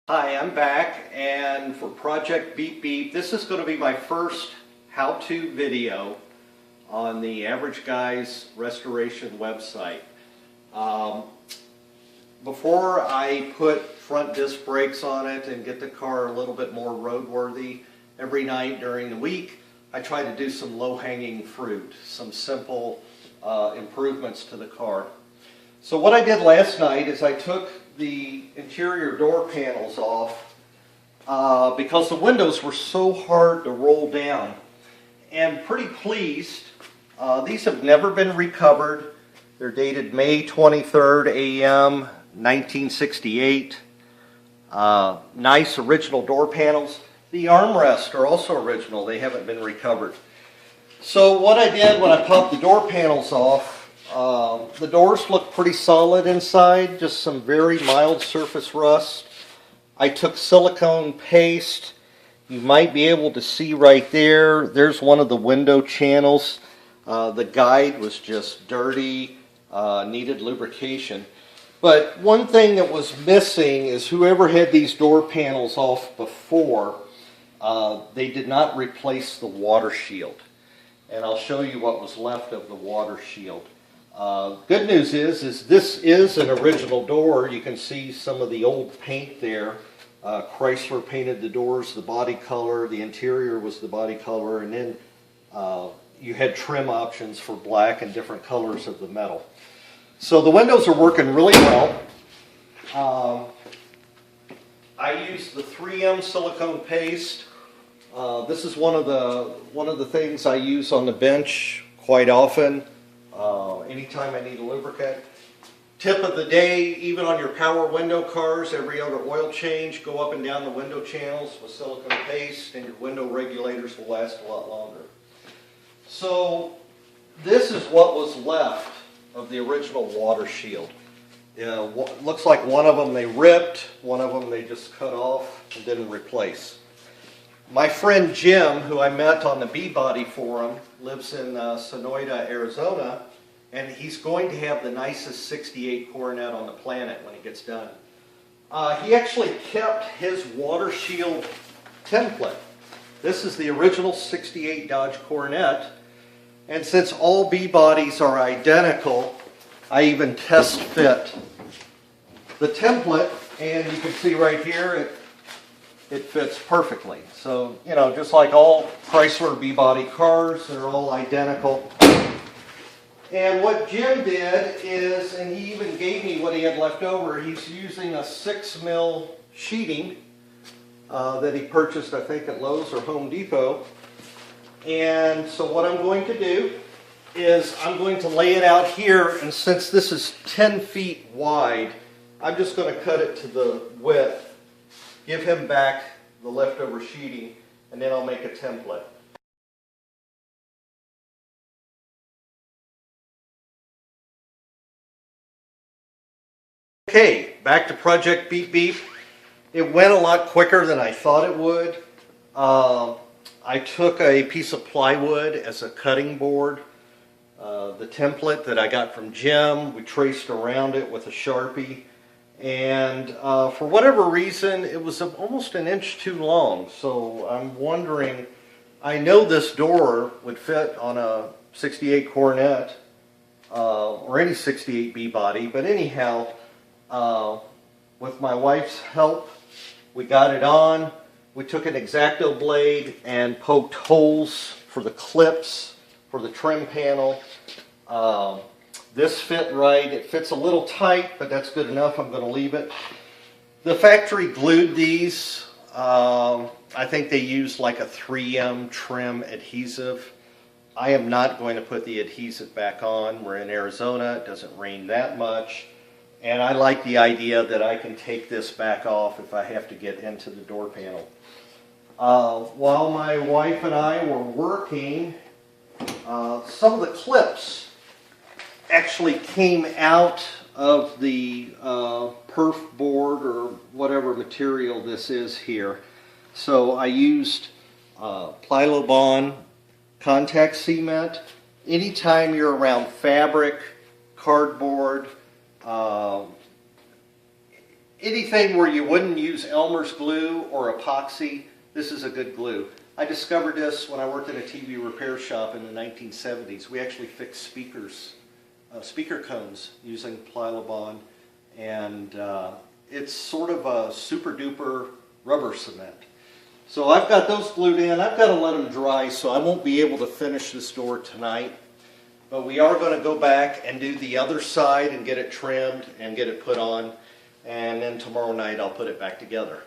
Hi, I'm back, and for Project Beep Beep, this is going to be my first how-to video on the Average Guy's Restoration website. Before I put front disc brakes on it and get the car a little bit more roadworthy, every night during the week I try to do some low-hanging fruit, some simple improvements to the car. So what I did last night is I took the interior door panels off because the windows were so hard to roll down, and pretty pleased. These have never been recovered. They're dated May 23rd AM 1968. Nice original door panels. The armrests are also original. They haven't been recovered. So what I did when I popped the door panels off, the doors look pretty solid inside, just some very mild surface rust. I took silicone paste. You might be able to see right there, there's one of the window channels. The guide was just dirty, needed lubrication. But one thing that was missing is whoever had these door panels off before, they did not replace the water shield. And I'll show you what was left of the water shield. Good news is this is an original door. You can see some of the old paint there. Chrysler painted the doors the body color, the interior was the body color, and then you had trim options for black and different colors of the metal. So the windows are working really well. I used the 3M silicone paste. This is one of the things I use on the bench quite often. Anytime I need a lubricant. Tip of the day, even on your power window cars, every other oil change, go up and down the window channels with silicone paste, and your window regulators will last a lot longer. So this is what was left of the original water shield. Looks like one of them they ripped, one of them they just cut off and didn't replace. My friend Jim, who I met on the B-Body forum, lives in Sonoyta, Arizona, and he's going to have the nicest 68 Coronet on the planet when he gets done. He actually kept his water shield template. This is the original 68 Dodge Coronet, and since all B-Bodies are identical, I even test fit the template, and you can see right here it fits perfectly. So, you know, just like all Chrysler B-Body cars, they're all identical. And what Jim did is, and he even gave me what he had left over, he's using a 6mm sheeting that he purchased, I think, at Lowe's or Home Depot. And so what I'm going to do is I'm going to lay it out here, and since this is 10 feet wide, I'm just going to cut it to the width, give him back the leftover sheeting, and then I'll make a template. Okay, back to Project Beep Beep. It went a lot quicker than I thought it would. I took a piece of plywood as a cutting board. The template that I got from Jim, we traced around it with a Sharpie. And for whatever reason, it was almost an inch too long. So I'm wondering, I know this door would fit on a 68 Coronet or any 68 B-Body, but anyhow, with my wife's help, we got it on. We took an X-Acto blade and poked holes for the clips for the trim panel. This fit right. It fits a little tight, but that's good enough. I'm going to leave it. The factory glued these. I think they used like a 3M trim adhesive. I am not going to put the adhesive back on. We're in Arizona. It doesn't rain that much. And I like the idea that I can take this back off if I have to get into the door panel. While my wife and I were working, some of the clips actually came out of the perf board or whatever material this is here. So I used Plylobond contact cement. Anytime you're around fabric, cardboard, anything where you wouldn't use Elmer's glue or epoxy, this is a good glue. I discovered this when I worked at a TV repair shop in the 1970s. We actually fixed speaker cones using Plylabond, and it's sort of a super duper rubber cement. So I've got those glued in. I've got to let them dry, so I won't be able to finish this door tonight. But we are going to go back and do the other side and get it trimmed and get it put on. And then tomorrow night I'll put it back together.